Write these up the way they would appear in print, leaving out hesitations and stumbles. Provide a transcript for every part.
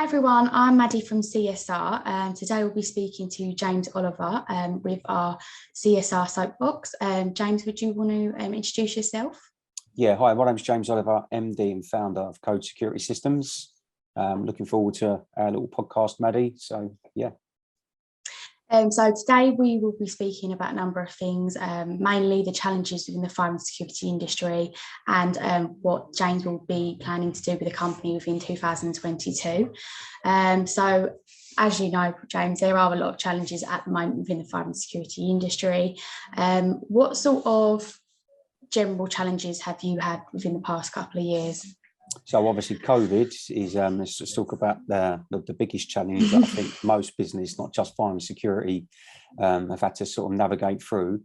Hi everyone, I'm Maddy from CSR. Today we'll be speaking to James Oliver with our CSR Soapbox. James, would you want to introduce yourself? Yeah, hi, my name's James Oliver, MD and founder of Code Security Systems. Looking forward to our little podcast, Maddy. So, yeah. So today we will be speaking about a number of things, mainly the challenges within the fire and security industry and what James will be planning to do with the company within 2022. So as you know, James, there are a lot of challenges at the moment within the fire and security industry. What sort of general challenges have you had within the past couple of years? So obviously COVID is, let's talk about the biggest challenge that I think most business, not just fire and security, have had to sort of navigate through.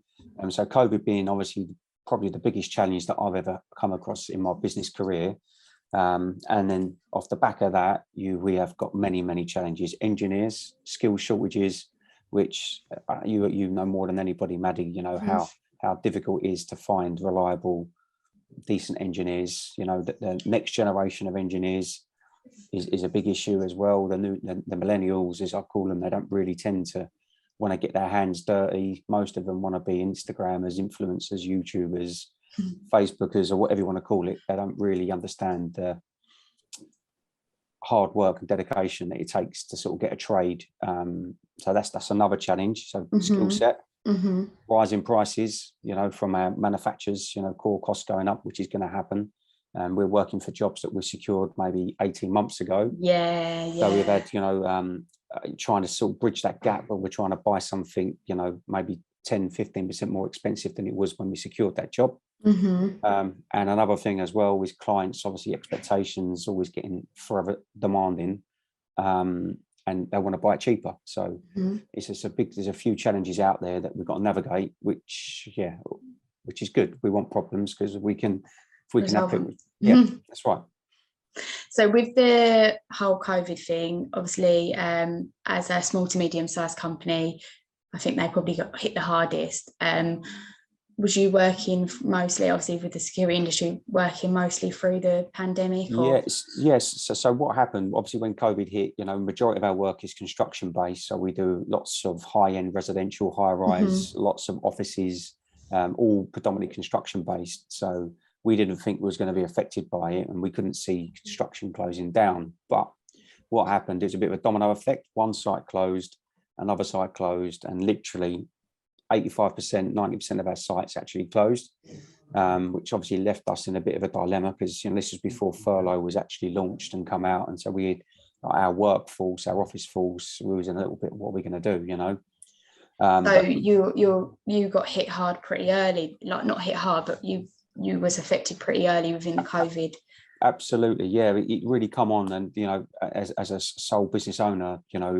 So COVID being obviously probably the biggest challenge that I've ever come across in my business career. And then off the back of that, we have got many challenges, engineers, skill shortages, which you know more than anybody, Maddy, you know, how difficult it is to find reliable, decent engineers. You know, the next generation of engineers is a big issue as well. The millennials, as I call them, they don't really tend to want to get their hands dirty. Most of them want to be Instagrammers, influencers, YouTubers, Facebookers, or whatever you want to call it. They don't really understand the hard work and dedication that it takes to sort of get a trade. So that's another challenge. So skill set. Rising prices, you know, from our manufacturers, you know, core costs going up, which is going to happen. And we're working for jobs that we secured maybe 18 months ago. So we've had, you know, trying to sort of bridge that gap where we're trying to buy something, you know, maybe 10-15% more expensive than it was when we secured that job. And another thing as well is clients, obviously expectations always getting forever demanding. And they want to buy it cheaper. So it's just there's a few challenges out there that we've got to navigate, which is good. We want problems because if we can have it. Yeah, that's right. So with the whole COVID thing, obviously, as a small to medium sized company, I think they probably got hit the hardest. Was you working mostly, obviously, with the security industry, working mostly through the pandemic? Or? Yes. So what happened, obviously, when COVID hit, you know, majority of our work is construction based. So we do lots of high-end residential, high-rise, lots of offices, all predominantly construction based. So we didn't think we was going to be affected by it, and we couldn't see construction closing down. But what happened is a bit of a domino effect. One site closed, another site closed, and literally 85%, 90% of our sites actually closed, which obviously left us in a bit of a dilemma because, you know, this was before furlough was actually launched and come out. And so we had our workforce, our office force, we was in a little bit, what are we going to do, you know? So you got hit hard pretty early, like not hit hard, but you was affected pretty early within the COVID. Absolutely, yeah. It really come on, and you know, as a sole business owner, you know,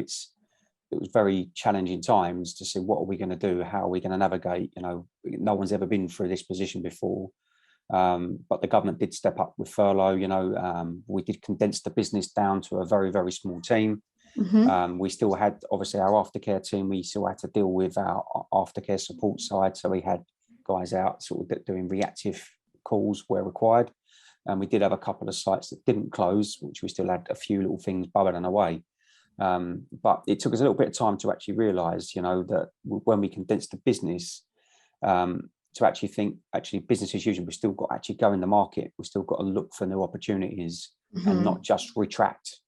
it was very challenging times to see what are we going to do, how are we going to navigate. You know, no one's ever been through this position before, but the government did step up with furlough. You know, we did condense the business down to a very small team. We still had obviously our aftercare team. We still had to deal with our aftercare support side, so we had guys out sort of doing reactive calls where required. And we did have a couple of sites that didn't close, which we still had a few little things bubbling away. But it took us a little bit of time to actually realise, you know, that when we condensed the business, to actually think, actually business as usual, we've still got to actually go in the market. We've still got to look for new opportunities and not just retract.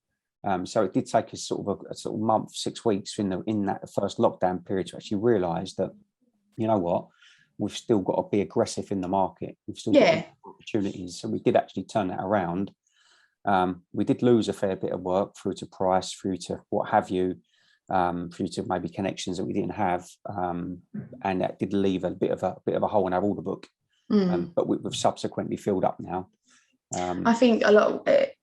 So it did take us sort of a month, 6 weeks in that first lockdown period to actually realise that, you know what, we've still got to be aggressive in the market. We've still got opportunities. So we did actually turn that around. We did lose a fair bit of work through to price, through to what have you, through to maybe connections that we didn't have, and that did leave a bit of a hole in our order book. But we've subsequently filled up now. I think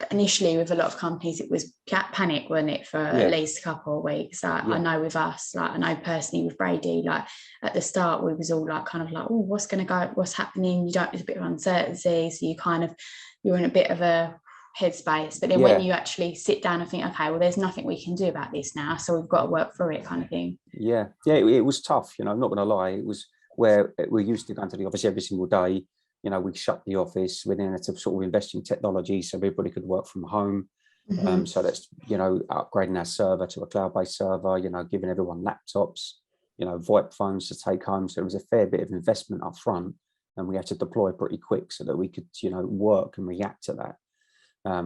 initially with a lot of companies it was panic, wasn't it, for at least a couple of weeks. I know with us, like I know personally with Brady, like at the start we was all like kind of like, oh, what's happening? There's a bit of uncertainty, so you're in a bit of a headspace, but then when you actually sit down and think, okay, well, there's nothing we can do about this now, so we've got to work through it, kind of thing. It was tough, you know, I'm not gonna lie. It was where we're used to going to the office every single day. You know, we shut the office, we then had to sort of invest in technology so everybody could work from home. So that's, upgrading our server to a cloud-based server, giving everyone laptops, VoIP phones to take home. So it was a fair bit of investment up front, and we had to deploy pretty quick so that we could, work and react to that,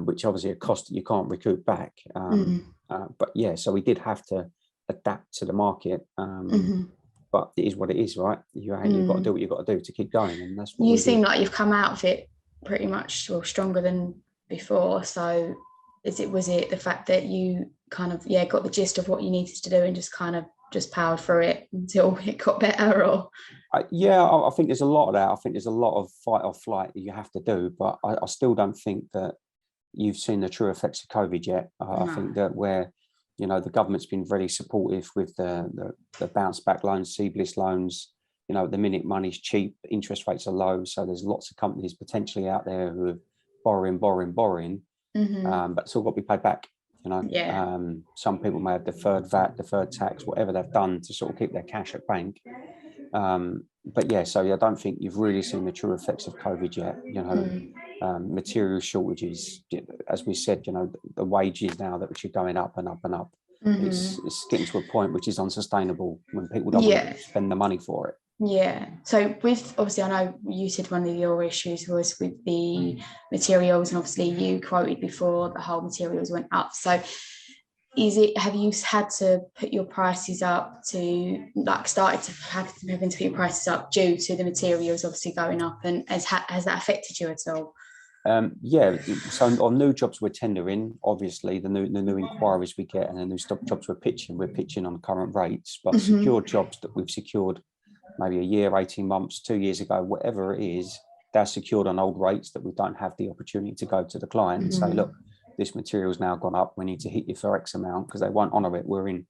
which obviously a cost that you can't recoup back. But yeah, so we did have to adapt to the market. But it is what it is, right? You've got to do what you've got to do to keep going, and that's what you seem like you've come out of it pretty much stronger than before. So was it the fact that you kind of got the gist of what you needed to do and just powered through it until it got better? Or I think there's a lot of that. I think there's a lot of fight or flight that you have to do, but I still don't think that you've seen the true effects of COVID yet. I think that where the government's been very supportive with the bounce back loans, CBILS loans. The minute money's cheap, interest rates are low, so there's lots of companies potentially out there who are borrowing, but it's all got to be paid back. Some people may have deferred VAT, deferred tax, whatever they've done to sort of keep their cash at bank. But yeah, so I don't think you've really seen the true effects of COVID yet. Material shortages, as we said, the wages now that which are going up and up and up. It's getting to a point which is unsustainable when people don't want to spend the money for it. Yeah. So with, obviously, I know you said one of your issues was with the materials, and obviously you quoted before the whole materials went up. So have you had to put your prices up to started to have to put your prices up due to the materials obviously going up, and has that affected you at all? So on new jobs we're tendering, obviously the new inquiries we get and the new stock jobs we're pitching on current rates, but secure jobs that we've secured maybe a year, 18 months, 2 years ago, whatever it is, they're secured on old rates that we don't have the opportunity to go to the client and say, look, this material's now gone up, we need to hit you for X amount, because they won't honour it. We're in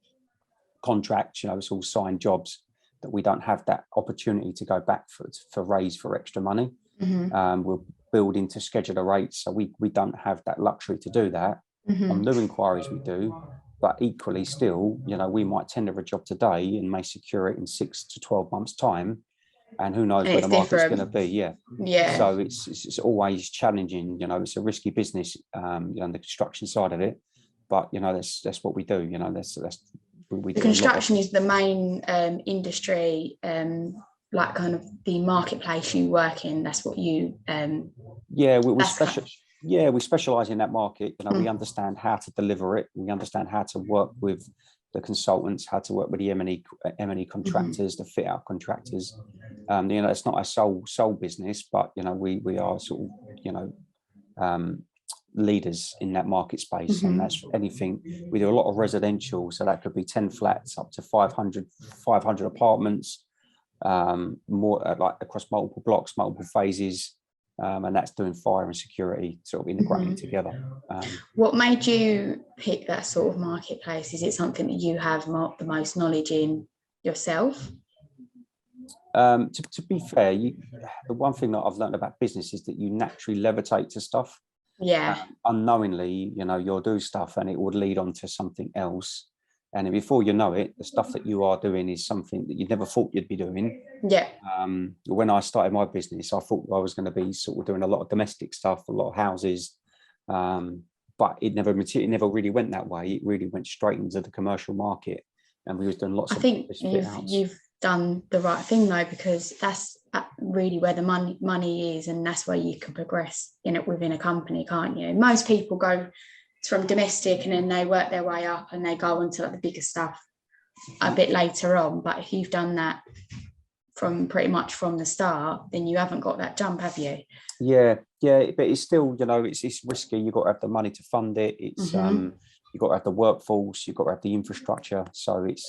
contracts, it's all signed jobs that we don't have that opportunity to go back for raise for extra money. We're building to scheduler rates, so we don't have that luxury to do that. On new inquiries we do, but equally still, we might tender a job today and may secure it in 6 to 12 months time, and who knows where the market's going to be. So it's always challenging. It's a risky business, the construction side of it, but that's what we do. The construction is the main industry, like kind of the marketplace you work in. That's what you we specialize in that market. We understand how to deliver it. We understand how to work with the consultants, how to work with the M&E contractors, the fit out contractors. It's not a sole business, but we are sort of leaders in that market space, and that's anything. We do a lot of residential, so that could be 10 flats up to 500 apartments, more like across multiple blocks, multiple phases. And that's doing fire and security, sort of integrating together. What made you pick that sort of marketplace? Is it something that you have the most knowledge in yourself? To be fair, the one thing that I've learned about business is that you naturally levitate to stuff. Unknowingly, you'll do stuff and it would lead on to something else. And before you know it, the stuff that you are doing is something that you never thought you'd be doing. When I started my business, I thought I was going to be sort of doing a lot of domestic stuff, a lot of houses, but it never really went that way. It really went straight into the commercial market, and we was doing lots of. I think you've done the right thing though, because that's really where the money is, and that's where you can progress in it within a company, can't you? Most people go from domestic and then they work their way up and they go on to the bigger stuff a bit later on. But if you've done that from pretty much from the start, then you haven't got that jump, have you? But it's still, it's risky. You've got to have the money to fund it. It's you've got to have the workforce, you've got to have the infrastructure. So it's,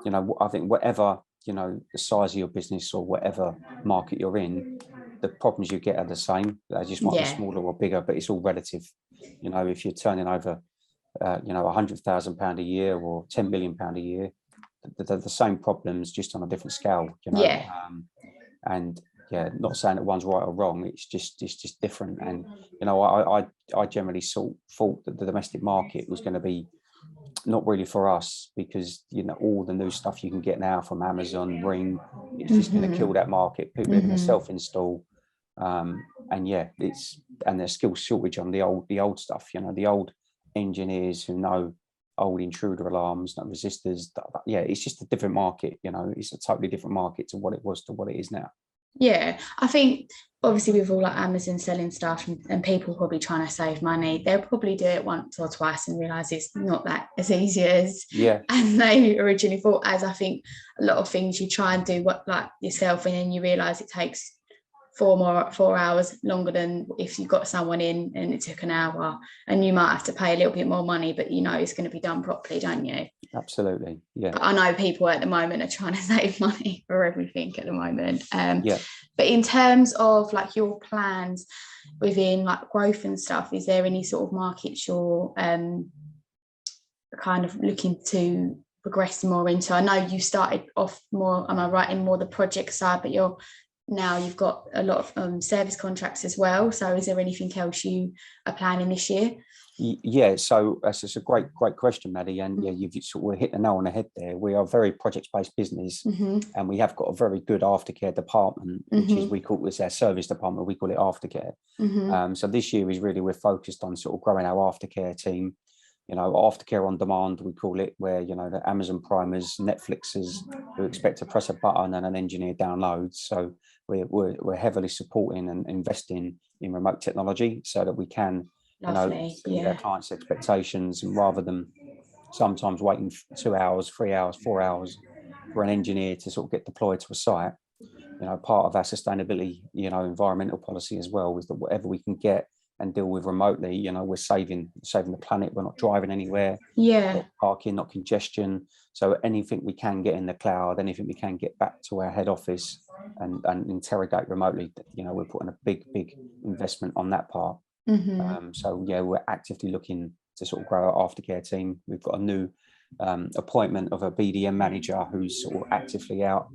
I think whatever, the size of your business or whatever market you're in, the problems you get are the same. They just might be smaller or bigger, but it's all relative. If you're turning over, £100,000 a year or £10 million a year, they're the same problems, just on a different scale. Not saying that one's right or wrong. It's just different. And I generally thought that the domestic market was going to be not really for us, because all the new stuff you can get now from Amazon, Ring, it's just going to kill that market. People are going to self-install. And there's skill shortage on the old stuff. The old engineers who know old intruder alarms, know resistors. Yeah, it's just a different market. It's a totally different market to what it was to what it is now. Yeah, I think obviously with all like Amazon selling stuff and people probably trying to save money, they'll probably do it once or twice and realize it's not that as easy as and they originally thought. As I think a lot of things you try and do what like yourself, and then you realize it takes 4 hours longer than if you got someone in and it took an hour, and you might have to pay a little bit more money, but it's going to be done properly, don't you? Absolutely, yeah. But I know people at the moment are trying to save money for everything at the moment. But in terms of like your plans within like growth and stuff, is there any sort of markets you're kind of looking to progress more into? I know you started off more, am I right, in more the project side, but you've got a lot of service contracts as well. So is there anything else you are planning this year? Yeah, so that's a great question, Maddy, and you've sort of hit the nail on the head there. We are a very project-based business, and we have got a very good aftercare department, which is, we call this our service department. We call it aftercare. So this year is really, we're focused on sort of growing our aftercare team. Aftercare on demand, we call it, where the Amazon Primers, Netflixers who expect to press a button and an engineer downloads. So we're heavily supporting and investing in remote technology so that we can meet our clients' expectations, and rather than sometimes waiting 2 hours, 3 hours, 4 hours for an engineer to sort of get deployed to a site. Part of our sustainability, environmental policy as well is that whatever we can get and deal with remotely, we're saving the planet. We're not driving anywhere, not parking, not congestion. So anything we can get in the cloud, anything we can get back to our head office and interrogate remotely, we're putting a big investment on that part. So we're actively looking to sort of grow our aftercare team. We've got a new appointment of a BDM manager who's sort of actively out.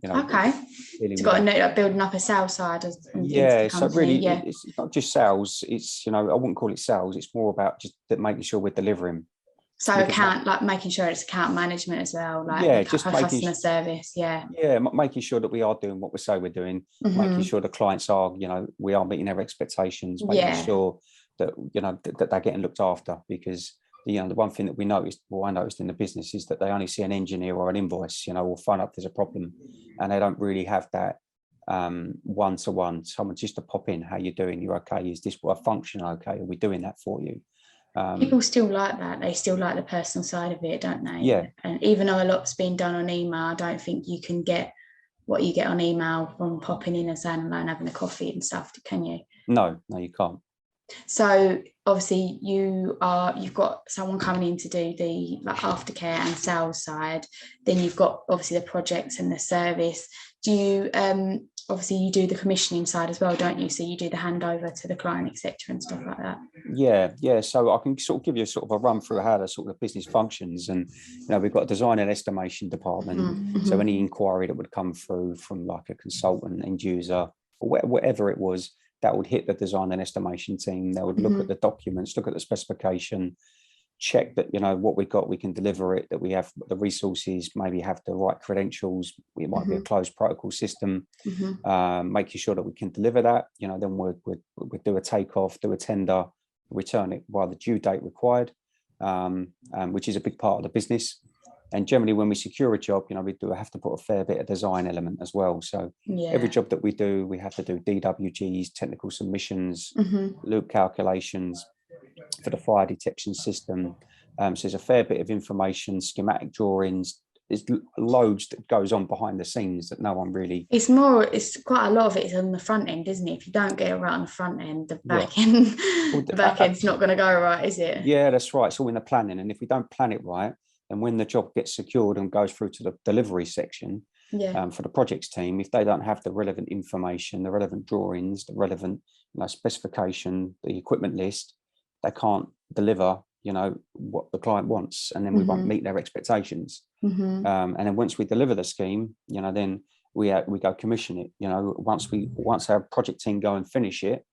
It's got a note like building up a sales side. So really, it's not just sales. It's I wouldn't call it sales. It's more about just making sure we're delivering. So making sure it's account management as well, just customer service. Making sure that we are doing what we say we're doing, making sure the clients are, we are meeting their expectations, making sure that that they're getting looked after, because the one thing that I noticed in the business is that they only see an engineer or an invoice, or phone up there's a problem, and they don't really have that one-to-one, someone just to pop in, how you doing, you're okay, is this function okay, are we doing that for you? People still like that. They still like the personal side of it, don't they? Yeah. And even though a lot's been done on email, I don't think you can get what you get on email from popping in and saying hello and having a coffee and stuff, can you? No, you can't. So obviously you've got someone coming in to do the aftercare and sales side. Then you've got obviously the projects and the service. Do you obviously you do the commissioning side as well, don't you? So you do the handover to the client, etc., and stuff like that. Yeah. So I can sort of give you a run through how the sort of business functions. And we've got a design and estimation department. So any inquiry that would come through from like a consultant, end user, or whatever it was, that would hit the design and estimation team. They would look at the documents, look at the specification, check that what we got, we can deliver it, that we have the resources, maybe have the right credentials. It might be a closed protocol system, making sure that we can deliver that. Then we'd do a takeoff, do a tender, return it by the due date required, which is a big part of the business. And generally, when we secure a job, we do have to put a fair bit of design element as well. So every job that we do, we have to do DWGs, technical submissions, loop calculations for the fire detection system. So there's a fair bit of information, schematic drawings. There's loads that goes on behind the scenes that no one really. It's quite a lot of it is on the front end, isn't it? If you don't get it right on the front end, the back end, the back end's not going to go right, is it? Yeah, that's right. It's all in the planning, and if we don't plan it right, and when the job gets secured and goes through to the delivery section for the projects team, if they don't have the relevant information, the relevant drawings, the relevant specification, the equipment list, they can't deliver what the client wants, and then we won't meet their expectations. And then once we deliver the scheme, then we go commission it. Once our project team go and finish it,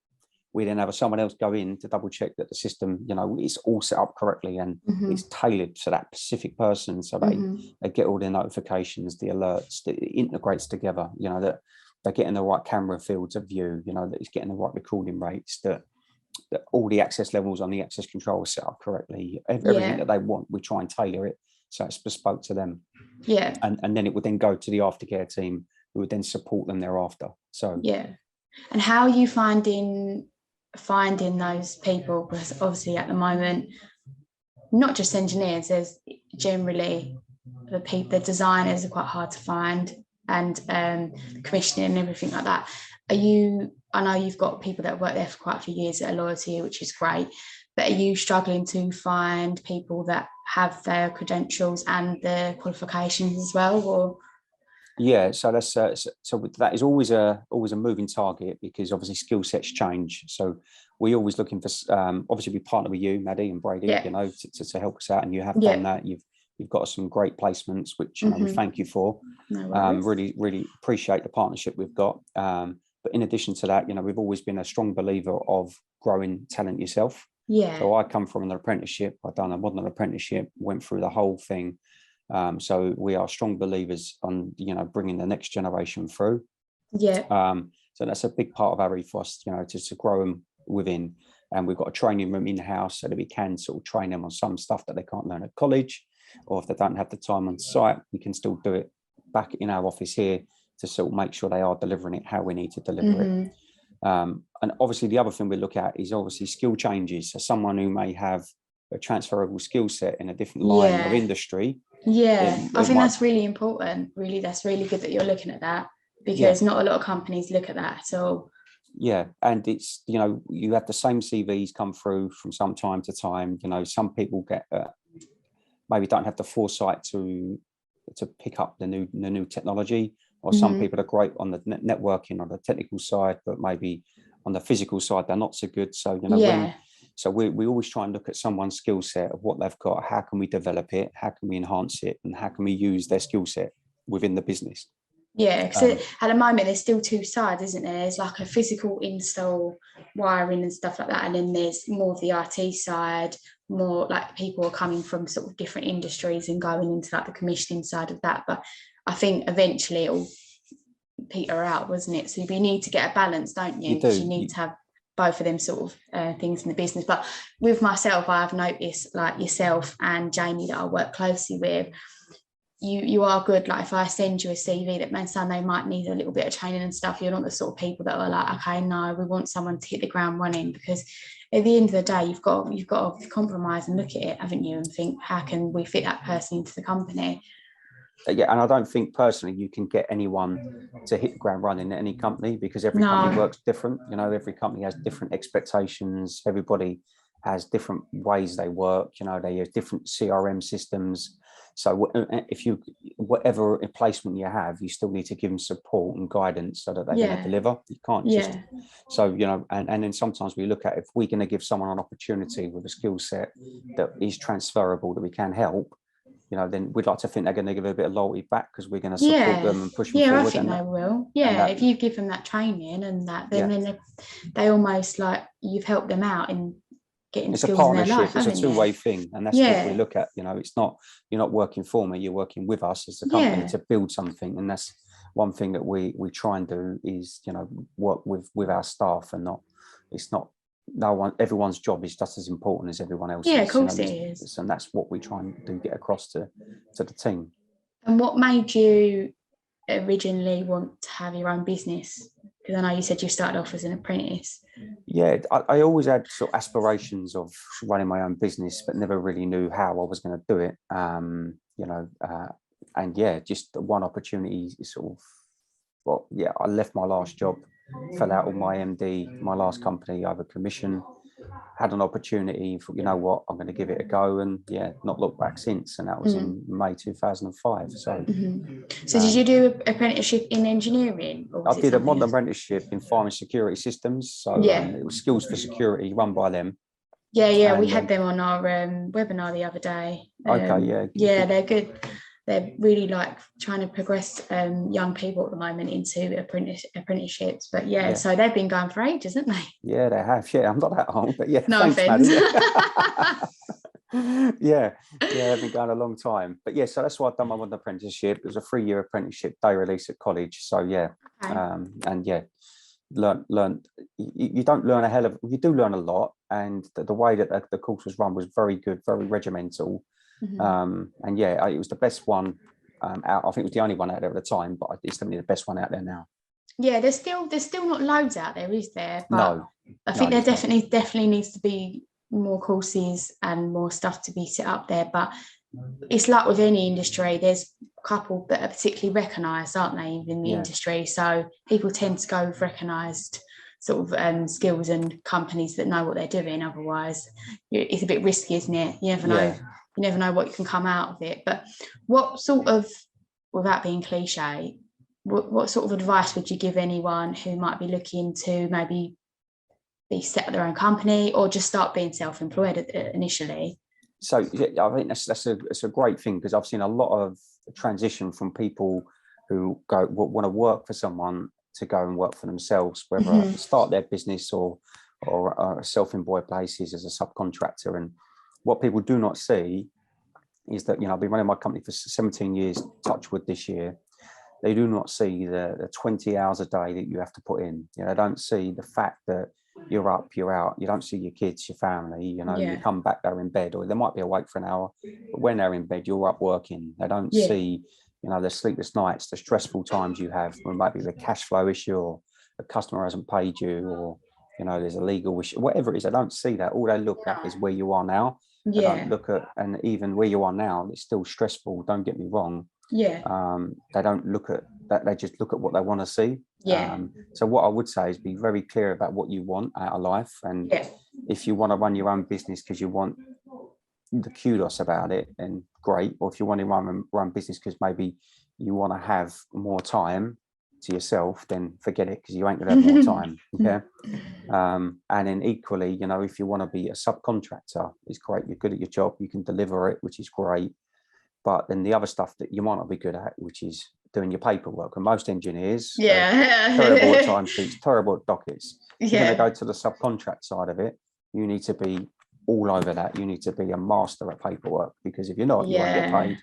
we then have someone else go in to double check that the system, it's all set up correctly and it's tailored to that specific person. So they get all the notifications, the alerts, that it integrates together, that they're getting the right camera fields of view, that it's getting the right recording rates, that all the access levels on the access control are set up correctly. Everything that they want, we try and tailor it so it's bespoke to them. Yeah. And then it would then go to the aftercare team, who would then support them thereafter. So yeah. And how are you finding those people? Because obviously at the moment, not just engineers, there's generally the designers are quite hard to find, and commissioning and everything like that. I know you've got people that work there for quite a few years that are loyal to you, which is great, but are you struggling to find people that have their credentials and the qualifications as well? Or yeah, so that's so that is always a moving target, because obviously skill sets change. So we're always looking for obviously we partner with you, Maddy and Brady, yeah. To help us out, and you have done that. You've got some great placements, which we thank you for. No really appreciate the partnership we've got. But in addition to that, we've always been a strong believer of growing talent yourself. Yeah. So I come from an apprenticeship. I've done a modern apprenticeship, went through the whole thing. So we are strong believers on, bringing the next generation through. Yeah. So that's a big part of our ethos, to grow them within. And we've got a training room in-house so that we can sort of train them on some stuff that they can't learn at college, or if they don't have the time on site, we can still do it back in our office here to sort of make sure they are delivering it how we need to deliver it. And obviously the other thing we look at is obviously skill changes. So someone who may have a transferable skill set in a different line of industry. I think that's really important. Really, that's really good that you're looking at that, because not a lot of companies look at that at all. Yeah, and it's, you have the same CVs come through from some time to time. Some people get maybe don't have the foresight to pick up the new technology, or some people are great on the networking, on the technical side, but maybe on the physical side they're not so good. So so we always try and look at someone's skill set of what they've got. How can we develop it? How can we enhance it? And how can we use their skill set within the business? Yeah, because at the moment there's still two sides, isn't there? There's like a physical install, wiring and stuff like that, and then there's more of the IT side, more like people are coming from sort of different industries and going into like the commissioning side of that. But I think eventually it'll peter out, wasn't it? So you need to get a balance, don't you? Because you need to have both of them sort of things in the business. But with myself, I've noticed, like yourself and Jamie that I work closely with, you are good. Like if I send you a CV that means they might need a little bit of training and stuff, you're not the sort of people that are like, okay, no, we want someone to hit the ground running. Because at the end of the day, you've got to compromise and look at it, haven't you, and think, how can we fit that person into the company? Yeah, and I don't think personally you can get anyone to hit the ground running at any company, because every company works different. Every company has different expectations. Everybody has different ways they work. They use different CRM systems. So if whatever placement you have, you still need to give them support and guidance so that they're going to deliver. You can't just, so, and then sometimes we look at, if we're going to give someone an opportunity with a skill set that is transferable, that we can help, then we'd like to think they're going to give a bit of loyalty back, because we're going to support them and push them forward. I think they will. If you give them that training and that, then they almost like you've helped them out in getting it's skills a partnership, in their life, it's a two-way thing, and that's what we look at. It's not, you're not working for me, you're working with us as a company to build something. And that's one thing that we try and do is, work with our staff, and everyone's job is just as important as everyone else's. Of course it is. And that's what we try and do, get across to the team. And what made you originally want to have your own business? Because I know you said you started off as an apprentice. Yeah, I always had sort of aspirations of running my own business, but never really knew how I was going to do it. And just one opportunity sort of, I left my last job, fell out with my MD, my last company, I have a commission, had an opportunity, thought, you know what, I'm going to give it a go, and not look back since. And that was in May 2005. So, so did you do an apprenticeship in engineering? Or I did a modern apprenticeship in fire and security systems. So it was skills for security run by them. We had them on our webinar the other day. They're good. They're really like trying to progress young people at the moment into apprenticeships. But so they've been going for ages, haven't they? Yeah, they have. Yeah, I'm not that old, but no thanks, offense. Maddy. They've been going a long time. But so that's why I've done my modern apprenticeship. It was a 3-year apprenticeship, day release at college. So you don't learn a hell of, you do learn a lot, and the way that the course was run was very good, very regimental. And yeah, it was the best one out. I think it was the only one out there at the time, but it's definitely the best one out there now. Yeah, there's still not loads out there, is there? But No, I think there there's not. definitely needs to be more courses and more stuff to be set up there. But it's like with any industry, there's a couple that are particularly recognised, aren't they, in the industry? So people tend to go with recognised sort of skills and companies that know what they're doing. Otherwise, it's a bit risky, isn't it? You never know. You never know what can come out of it. But what sort of, without being cliche, what sort of advice would you give anyone who might be looking to maybe be set up their own company or just start being self-employed initially? So yeah, I think that's a great thing, because I've seen a lot of transition from people who want to work for someone to go and work for themselves, whether start their business or self-employed places as a subcontractor. And what people do not see is that, I've been running my company for 17 years, touch wood this year. They do not see the 20 hours a day that you have to put in. They don't see the fact that you're up, you're out. You don't see your kids, your family. You come back, they're in bed, or they might be awake for an hour, but when they're in bed, you're up working. They don't see, the sleepless nights, the stressful times you have, when maybe the cash flow issue, or the customer hasn't paid you, or there's a legal issue, whatever it is. They don't see that. All they look at is where you are now. They don't look at, and even where you are now, it's still stressful. Don't get me wrong. They don't look at that. They just look at what they want to see. So what I would say is be very clear about what you want out of life. And if you want to run your own business because you want the kudos about it, then great. Or if you want to run business because maybe you want to have more time to yourself, then forget it, because you ain't gonna have more time. Okay. And then equally, if you want to be a subcontractor, it's great. You're good at your job, you can deliver it, which is great. But then the other stuff that you might not be good at, which is doing your paperwork. And most engineers are terrible at timesheets, terrible at dockets. If you're going to go to the subcontract side of it, you need to be all over that. You need to be a master at paperwork, because if you're not, you won't get paid.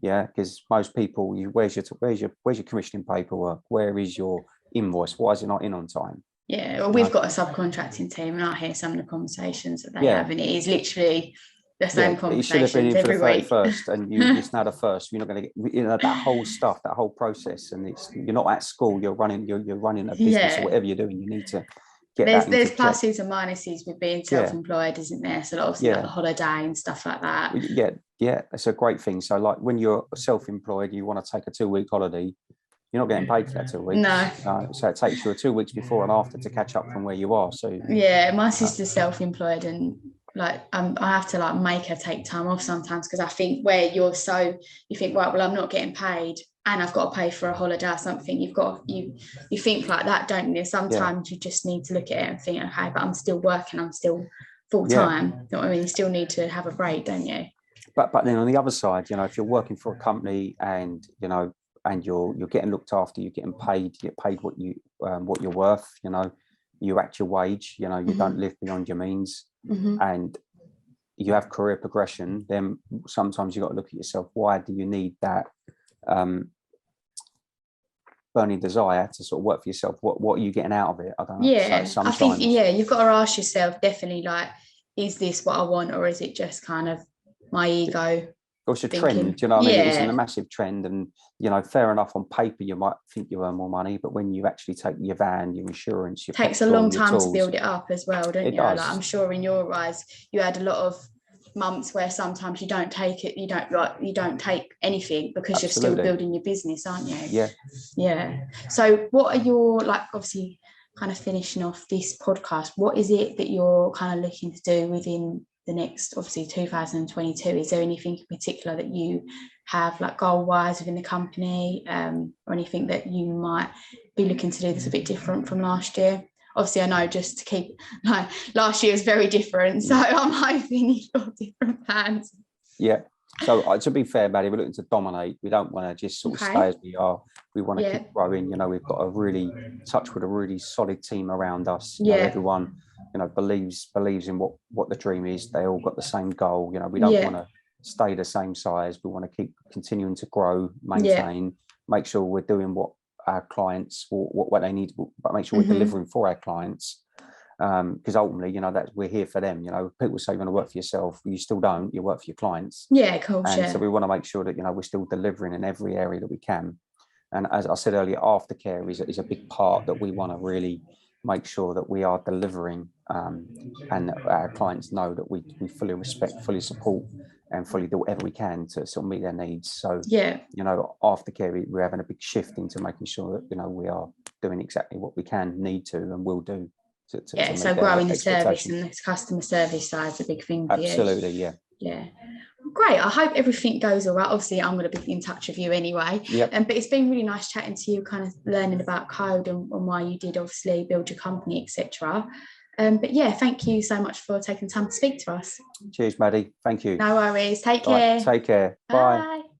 Because most people, where's your commissioning paperwork? Where is your invoice? Why is it not in on time? Well, we've got a subcontracting team, and I hear some of the conversations that they have, and it is literally the same conversations. You should have been in for the 31st, and it's now the first. You're not going to get that whole stuff, that whole process, and you're not at school. You're running a business, or whatever you're doing. You need to get there's pluses and minuses with being self-employed, isn't there? So obviously like the holiday and stuff like that. It's a great thing. So like when you're self-employed, you want to take a 2-week holiday. You're not getting paid for that 2 weeks. No. So it takes you 2 weeks before and after to catch up from where you are. So my sister's self-employed, and I have to make her take time off sometimes, because I think where you think, right, well, I'm not getting paid and I've got to pay for a holiday or something. You think like that, don't you? Sometimes you just need to look at it and think, okay, but I'm still working, I'm still full time. You know what I mean? You still need to have a break, don't you? But then on the other side, if you're working for a company and and you're getting looked after, you're getting paid, you get paid what you're worth, you're at your wage, you don't live beyond your means, and you have career progression, then sometimes you've got to look at yourself. Why do you need that burning desire to sort of work for yourself? What are you getting out of it? I don't know. So I think you've got to ask yourself, definitely, is this what I want, or is it just kind of my ego? Or it's a trend, do you know what I mean? It's a massive trend, and fair enough, on paper you might think you earn more money, but when you actually take your van, your insurance, your takes petrol, a long time tools, to build it up as well, don't you? Does. I'm sure in your eyes you had a lot of months where sometimes you don't take it, you don't take anything, because you're still building your business, aren't you? So what are your, obviously kind of finishing off this podcast, what is it that you're kind of looking to do within the next, obviously 2022? Is there anything in particular that you have goal wise within the company, or anything that you might be looking to do that's a bit different from last year? Obviously I know, just to keep, last year was very different, so I'm hoping you've got different plans. So to be fair, Maddy, we're looking to dominate. We don't want to just sort of stay as we are. We want to keep growing. We've got a really solid team around us. Everyone believes in what the dream is. They all got the same goal. We don't want to stay the same size. We want to keep continuing to grow, maintain, make sure we're doing what our clients what they need, but make sure we're delivering for our clients. Because ultimately, that we're here for them. People say you want to work for yourself, you still don't. You work for your clients. Yeah, cool. And so we want to make sure that we're still delivering in every area that we can. And as I said earlier, aftercare is a big part that we want to really make sure that we are delivering, and our clients know that we fully respect, fully support, and fully do whatever we can to sort of meet their needs. So aftercare, we're having a big shift into making sure that we are doing exactly what we need to, and will do. So growing the service and the customer service side is a big thing for you. Absolutely, yeah. Great. I hope everything goes all right. Obviously, I'm going to be in touch with you anyway. Yep. But it's been really nice chatting to you, kind of learning about code and why you did obviously build your company, etc. But yeah, thank you so much for taking the time to speak to us. Cheers, Maddy. Thank you. No worries. Take care. Take care. Bye. Bye.